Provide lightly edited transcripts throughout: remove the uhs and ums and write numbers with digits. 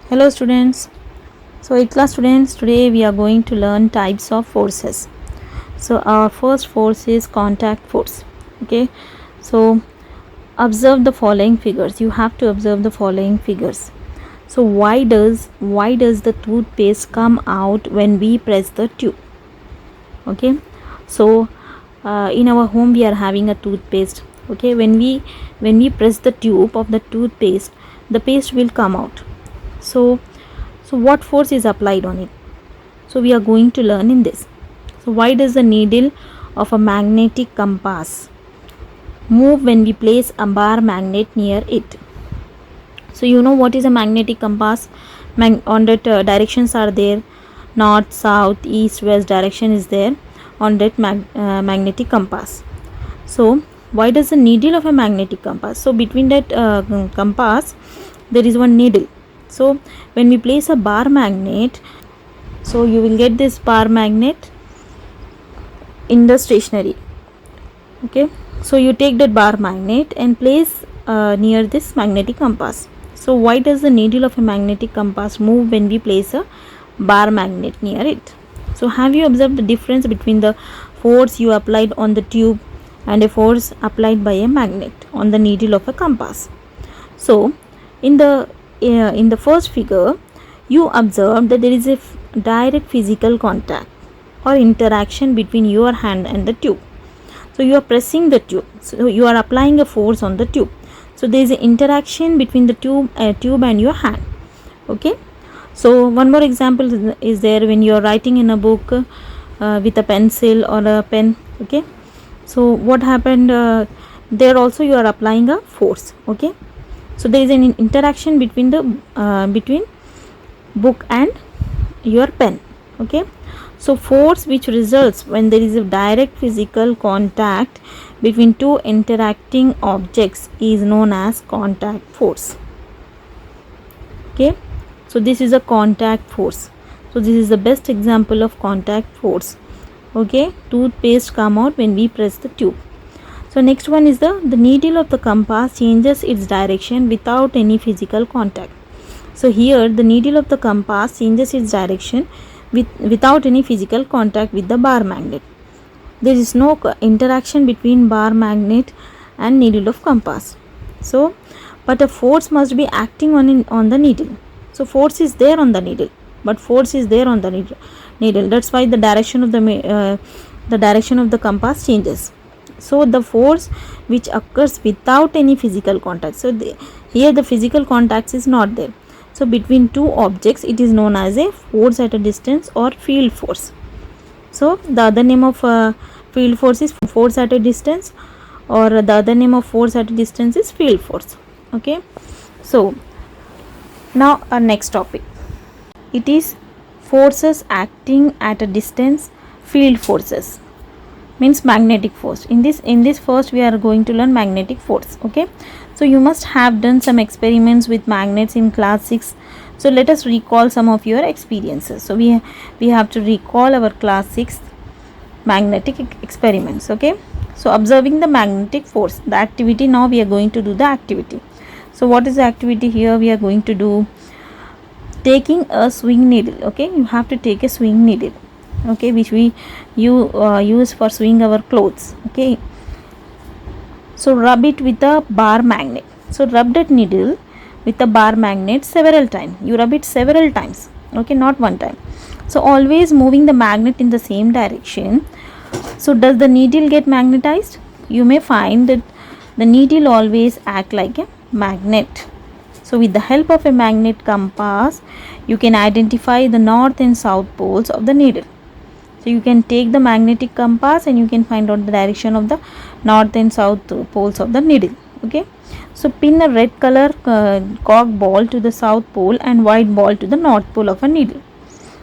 Hello students. So 8th class students, today we are going to learn types of forces. So our first force is contact force. Okay. So observe the following figures. You have to observe the following figures. So why does the toothpaste come out when we press the tube? Okay. So in our home we are having a toothpaste. Okay. When we press the tube of the toothpaste, the paste will come out. So what force is applied on it? So we are going to learn in this. So why does the needle of a magnetic compass move when we place a bar magnet near it? So you know what is a magnetic compass? On that directions are there, north, south, east, west direction is there on that magnetic compass. So why does the needle of a magnetic compass? So between that compass there is one needle. So when we place a bar magnet, so you will get this bar magnet in the stationery. Okay, so you take that bar magnet and place near this magnetic compass. So why does the needle of a magnetic compass move when we place a bar magnet near it? So have you observed the difference between the force you applied on the tube and a force applied by a magnet on the needle of a compass? So in the first figure, you observe that there is a direct physical contact or interaction between your hand and the tube. So you are pressing the tube, so you are applying a force on the tube. So there is an interaction between the tube and your hand. Okay. So one more example is there when you are writing in a book with a pencil or a pen. Okay. So what happened there also you are applying a force. Okay. So there is an interaction between the between book and your pen. Okay. So force which results when there is a direct physical contact between two interacting objects is known as contact force. Okay. So this is a contact force. So this is the best example of contact force. Okay. Toothpaste come out when we press the tube. So next one is the needle of the compass changes its direction without any physical contact. So here the needle of the compass changes its direction without any physical contact with the bar magnet. There is no interaction between bar magnet and needle of compass. So but a force must be acting on the needle. So force is there on the needle, but force is there on the needle. That's why the direction of the compass changes. So the force which occurs without any physical contact. So here the physical contact is not there. So between two objects it is known as a force at a distance or field force. So the other name of field force is force at a distance, or the other name of force at a distance is field force. Okay. So now our next topic, it is forces acting at a distance, field forces means magnetic force. In this first we are going to learn magnetic force. Okay. So you must have done some experiments with magnets in class 6. So let us recall some of your experiences. So we have to recall our class 6 magnetic experiments. Okay. So observing the magnetic force, the activity. Now we are going to do the activity. So what is the activity here? We are going to do taking a swing needle. Okay. You have to take a swing needle. Okay, which we use for sewing our clothes. Okay. So rub it with a bar magnet. So rub that needle with a bar magnet several times. You rub it several times. Okay, not one time. So always moving the magnet in the same direction. So does the needle get magnetized? You may find that the needle always act like a magnet. So with the help of a magnet compass, you can identify the north and south poles of the needle. So you can take the magnetic compass and you can find out the direction of the north and south poles of the needle. Okay. So pin a red color cork ball to the south pole and white ball to the north pole of a needle.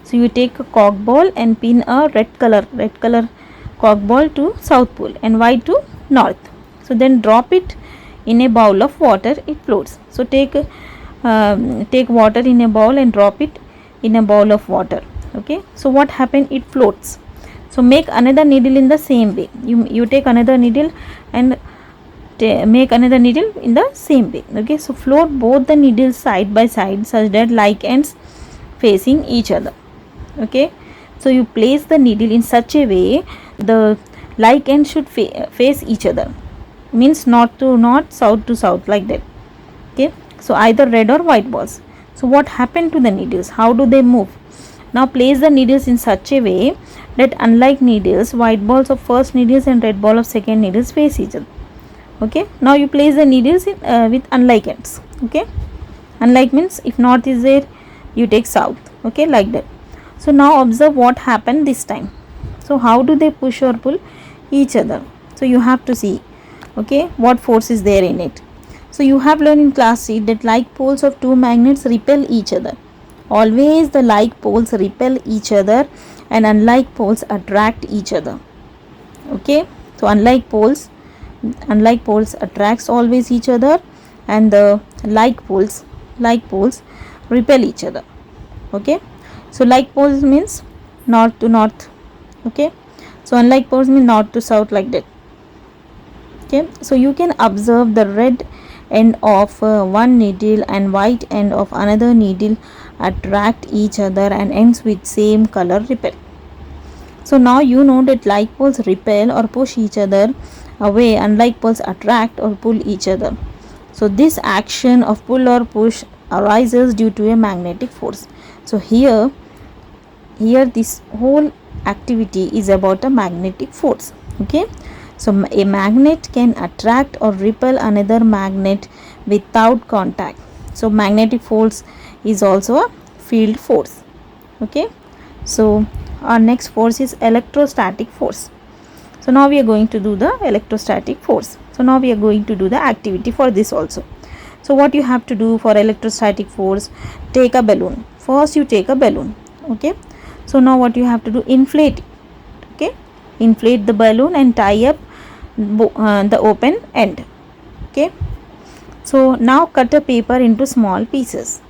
So you take a cork ball and pin a red color cork ball to south pole and white to north. So then drop it in a bowl of water. It floats. So take water in a bowl and drop it in a bowl of water. Okay. So what happened? It floats. So make another needle in the same way. You take another needle and make another needle in the same way. Okay, so float both the needles side by side such that like ends facing each other. Okay, so you place the needle in such a way the like ends should face each other, means north to north, south to south, like that. Okay, so either red or white balls. So what happened to the needles? How do they move? Now place the needles in such a way that unlike needles, white balls of first needles and red ball of second needles face each other. Okay, now you place the needles in, with unlike ends. Okay, unlike means if north is there, you take south. Okay, like that. So now observe what happened this time. So how do they push or pull each other? So you have to see, okay, what force is there in it. So you have learned in class 8 that like poles of two magnets repel each other. Always the like poles repel each other and unlike poles attract each other. Okay, so unlike poles attracts always each other, and the like poles repel each other. Okay, so like poles means north to north. Okay, so unlike poles means north to south, like that. Okay, so you can observe the red end of one needle and white end of another needle attract each other and ends with same color repel. So now you know that like poles repel or push each other away, unlike poles attract or pull each other. So this action of pull or push arises due to a magnetic force. So here this whole activity is about a magnetic force. Okay, so a magnet can attract or repel another magnet without contact. So magnetic force is also a field force. Okay, so our next force is electrostatic force. So now we are going to do the electrostatic force. So now we are going to do the activity for this also. So what you have to do for electrostatic force, take a balloon. First you take a balloon. Okay, so now what you have to do, inflate it. Okay, inflate the balloon and tie up the open end. Okay, so now cut a paper into small pieces.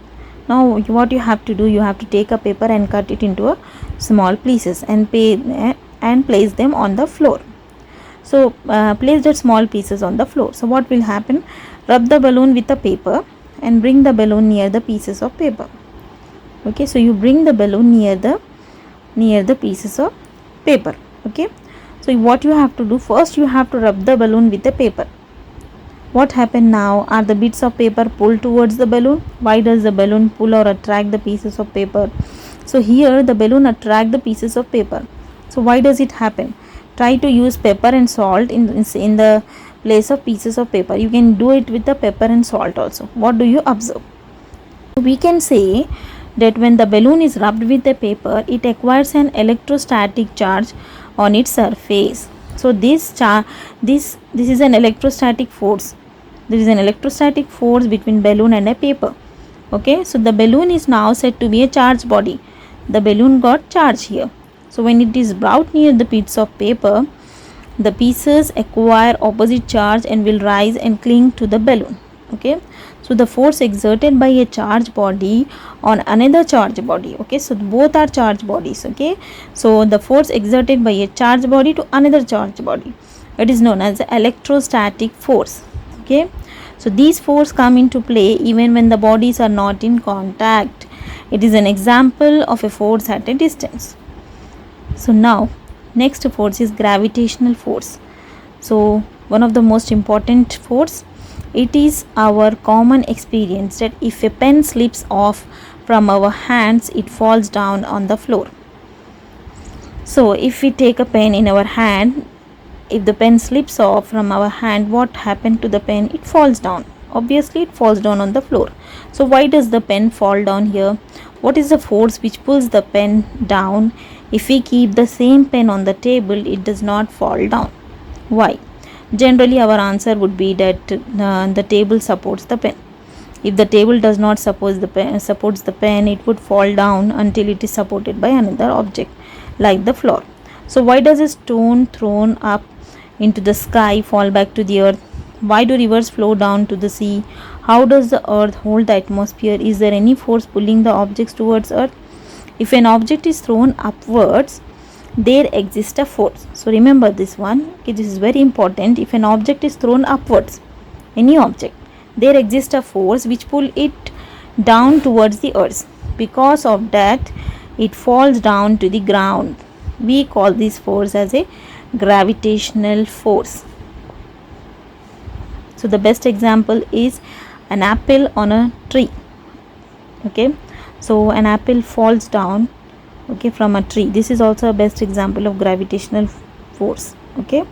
Now what you have to do, you have to take a paper and cut it into a small pieces and place them on the floor. So place the small pieces on the floor. So what will happen, rub the balloon with the paper and bring the balloon near the pieces of paper. Okay, so you bring the balloon near the pieces of paper. Okay, so what you have to do, first you have to rub the balloon with the paper. What happened now, are the bits of paper pulled towards the balloon? Why does the balloon pull or attract the pieces of paper? So here the balloon attract the pieces of paper. So why does it happen? Try to use pepper and salt in the place of pieces of paper. You can do it with the pepper and salt also. What do you observe? We can say that when the balloon is rubbed with the paper, it acquires an electrostatic charge on its surface. So this is an electrostatic force. There is an electrostatic force between balloon and a paper. Okay, so the balloon is now said to be a charged body. The balloon got charge here. So when it is brought near the bits of paper, the pieces acquire opposite charge and will rise and cling to the balloon. Okay, so the force exerted by a charged body on another charged body. Okay, so both are charged bodies. Okay, so the force exerted by a charged body to another charged body, it is known as the electrostatic force. Okay, so these forces come into play even when the bodies are not in contact. It is an example of a force at a distance. So now next force is gravitational force. So one of the most important force, it is our common experience that if a pen slips off from our hands, it falls down on the floor. So if we take a pen in our hand, if the pen slips off from our hand, what happened to the pen? It falls down. Obviously it falls down on the floor. So why does the pen fall down here? What is the force which pulls the pen down? If we keep the same pen on the table, it does not fall down. Why? Generally our answer would be that the table supports the pen. If the table does not supports the pen, it would fall down until it is supported by another object like the floor. So why does a stone thrown up into the sky fall back to the earth? Why do rivers flow down to the sea? How does the earth hold the atmosphere? Is there any force pulling the objects towards earth? If an object is thrown upwards, there exists a force. So remember this one, okay, this is very important. If an object is thrown upwards, any object, there exists a force which pull it down towards the earth. Because of that, it falls down to the ground. We call this force as a gravitational force. So the best example is an apple on a tree. Okay, so an apple falls down, okay, from a tree. This is also a best example of gravitational force. Okay,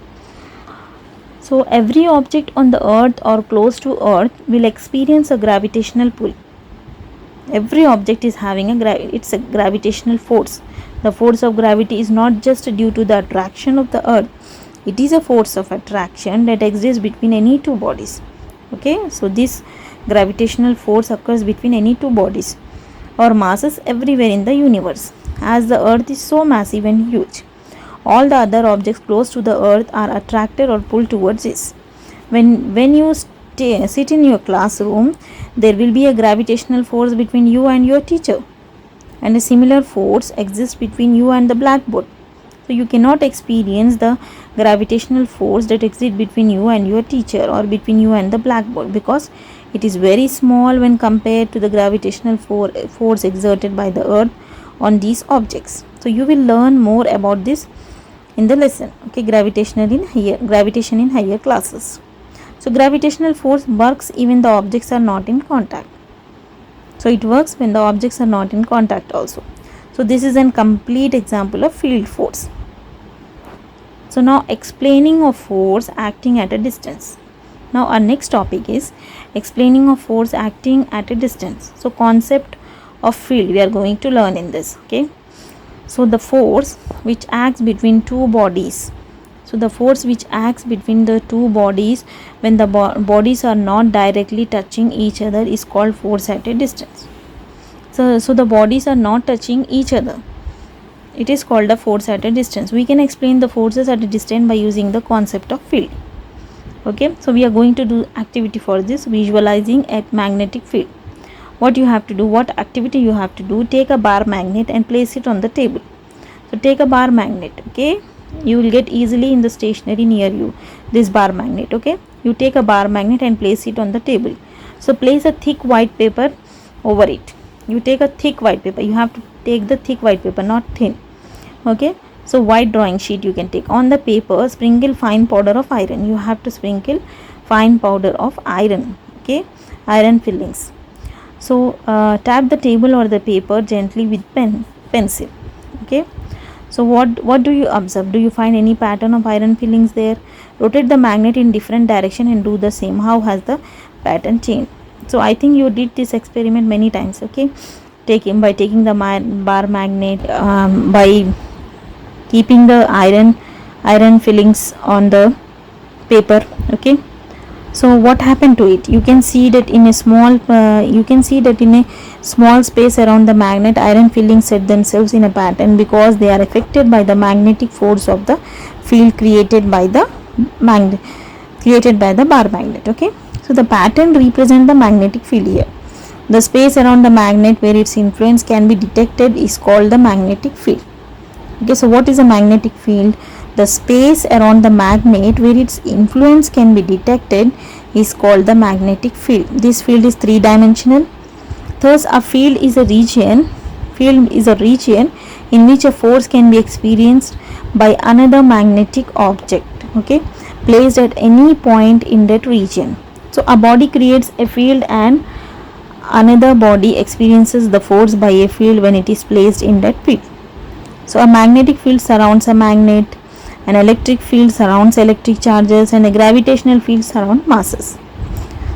so every object on the earth or close to earth will experience a gravitational pull. Every object is having it's a gravitational force. The force of gravity is not just due to the attraction of the earth, it is a force of attraction that exists between any two bodies. Okay, so this gravitational force occurs between any two bodies or masses everywhere in the universe. As the earth is so massive and huge, all the other objects close to the earth are attracted or pulled towards it. When you sit in your classroom, there will be a gravitational force between you and your teacher, and a similar force exists between you and the blackboard. So you cannot experience the gravitational force that exists between you and your teacher or between you and the blackboard, because it is very small when compared to the gravitational force exerted by the earth on these objects. So you will learn more about this in the lesson, okay, gravitation in higher classes. So gravitational force works even the objects are not in contact. So it works when the objects are not in contact also. So this is a complete example of field force. So now explaining of force acting at a distance. Now our next topic is explaining of force acting at a distance. So concept of field we are going to learn in this. Okay, so the force which acts between two bodies. So the force which acts between the two bodies when the bodies are not directly touching each other is called force at a distance. So the bodies are not touching each other, it is called a force at a distance. We can explain the forces at a distance by using the concept of field. Okay, so we are going to do activity for this, visualizing a magnetic field. What you have to do, what activity you have to do, take a bar magnet and place it on the table. So take a bar magnet, okay, you will get easily in the stationery near you this bar magnet. Okay, you take a bar magnet and place it on the table. So place a thick white paper over it. You take a thick white paper, you have to take the thick white paper, not thin. Okay, so white drawing sheet you can take. On the paper sprinkle fine powder of iron. You have to sprinkle fine powder of iron, okay, iron fillings. So tap the table or the paper gently with pencil. Okay, so what do you observe? Do you find any pattern of iron fillings there? Rotate the magnet in different direction and do the same. How has the pattern changed? So I think you did this experiment many times. Okay, by taking the bar magnet, by keeping the iron fillings on the paper. Okay, so what happened to it? You can see that in a small space around the magnet, iron fillings set themselves in a pattern because they are affected by the magnetic force of the field created by the bar magnet. Okay, so the pattern represents the magnetic field here. The space around the magnet where its influence can be detected is called the magnetic field. Okay, so what is a magnetic field? The space around the magnet where its influence can be detected is called the magnetic field. This field is three-dimensional. Thus, a field is a region in which a force can be experienced by another magnetic object, okay, placed at any point in that region. So a body creates a field and another body experiences the force by a field when it is placed in that field. So a magnetic field surrounds a magnet, an electric field surrounds electric charges, and a gravitational field surrounds masses.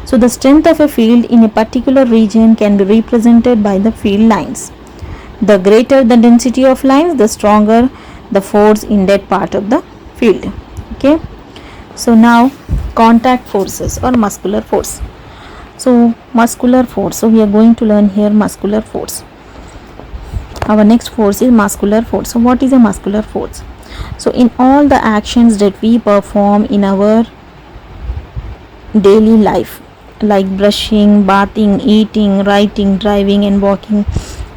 So the strength of a field in a particular region can be represented by the field lines. The greater the density of lines, the stronger the force in that part of the field. Okay, so now contact forces or muscular force. So muscular force, so we are going to learn here muscular force. Our next force is muscular force. So what is a muscular force? So in all the actions that we perform in our daily life, like brushing, bathing, eating, writing, driving and walking,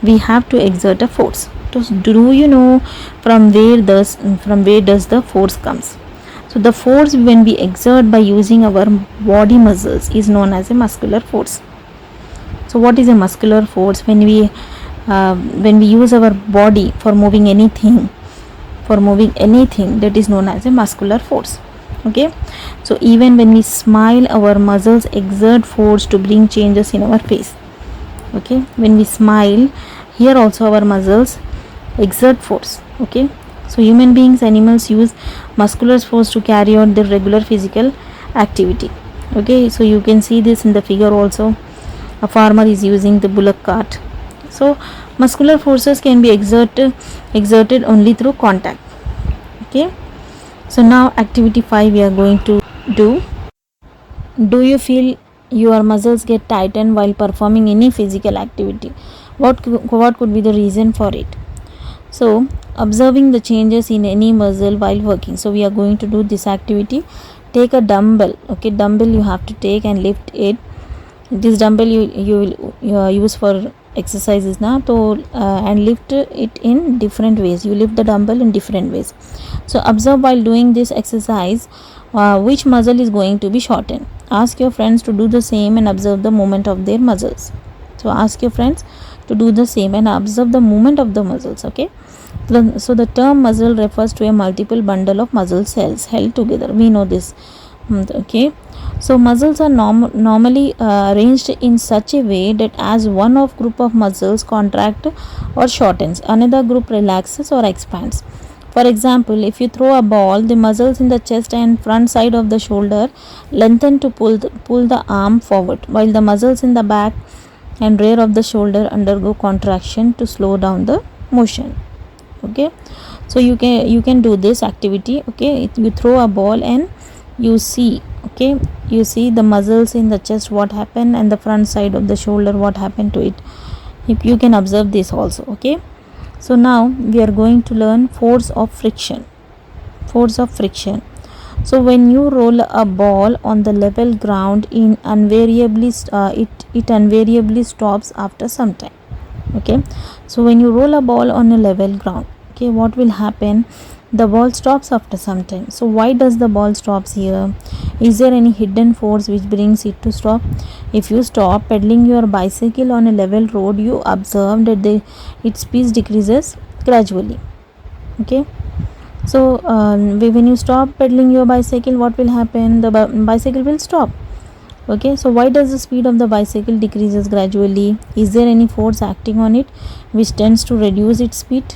we have to exert a force So do you know from where does the force comes? So the force when we exert by using our body muscles is known as a muscular force. So what is a muscular force? When we use our body for moving anything, that is known as a muscular force. Okay, so even when we smile, our muscles exert force to bring changes in our face. Okay, when we smile, here also our muscles exert force. Okay, so human beings, animals use muscular force to carry out their regular physical activity. Okay, so you can see this in the figure also. A farmer is using the bullock cart. So muscular forces can be exerted only through contact. Okay, so now activity 5 we are going to do. Do you feel your muscles get tightened while performing any physical activity? What could be the reason for it? So observing the changes in any muscle while working. So we are going to do this activity. Take a dumbbell. Okay, dumbbell you have to take and lift it. This dumbbell you will use for exercises now. So and lift it in different ways. You lift the dumbbell in different ways. So observe while doing this exercise which muscle is going to be shortened. Ask your friends to do the same and observe the movement of their muscles. So ask your friends to do the same and observe the movement of the muscles. Okay, so the term muscle refers to a multiple bundle of muscle cells held together. We know this. Okay, so muscles are normally arranged in such a way that as one of group of muscles contract or shortens, another group relaxes or expands. For example, if you throw a ball, the muscles in the chest and front side of the shoulder lengthen to pull the arm forward, while the muscles in the back and rear of the shoulder undergo contraction to slow down the motion. Okay, so you can do this activity. Okay, you throw a ball and you see, okay, you see the muscles in the chest what happened and the front side of the shoulder what happened to it. If you can observe this also. Okay, so now we are going to learn force of friction. So when you roll a ball on the level ground, it invariably stops after some time. Okay, so when you roll a ball on a level ground, okay, what will happen? The ball stops after some time. So why does the ball stops here? Is there any hidden force which brings it to stop? If you stop pedaling your bicycle on a level road, you observe that its speed decreases gradually. Okay, so when you stop pedaling your bicycle, what will happen? The bicycle will stop. Okay, so why does the speed of the bicycle decreases gradually? Is there any force acting on it which tends to reduce its speed?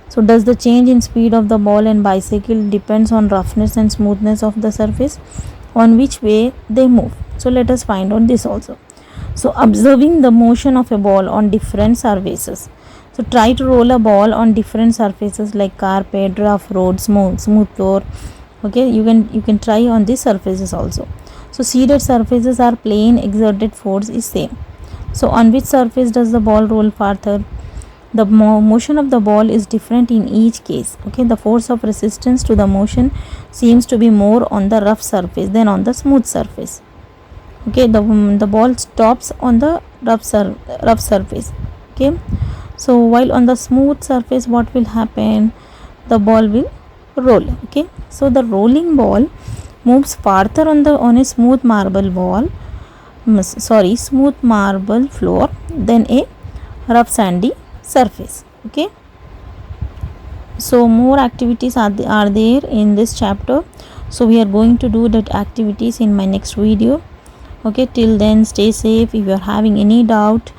So does the change in speed of the ball and bicycle depends on roughness and smoothness of the surface on which way they move? So let us find out this also. So observing the motion of a ball on different surfaces. So try to roll a ball on different surfaces like carpet, rough road, smooth floor. Okay, you can try on these surfaces also. So seeded surfaces are plain, exerted force is same. So on which surface does the ball roll farther? The motion of the ball is different in each case. Okay, the force of resistance to the motion seems to be more on the rough surface than on the smooth surface. Okay, the ball stops on the rough surface. Okay, so while on the smooth surface, what will happen? The ball will roll. Okay, so the rolling ball moves farther on a smooth marble floor than a rough sandy surface. Okay, so more activities are there in this chapter, so we are going to do that activities in my next video. Okay, till then stay safe. If you are having any doubt,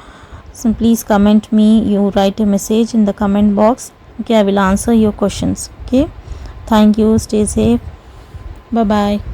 so please comment me. You write a message in the comment box. Okay, I will answer your questions. Okay, thank you. Stay safe. Bye bye.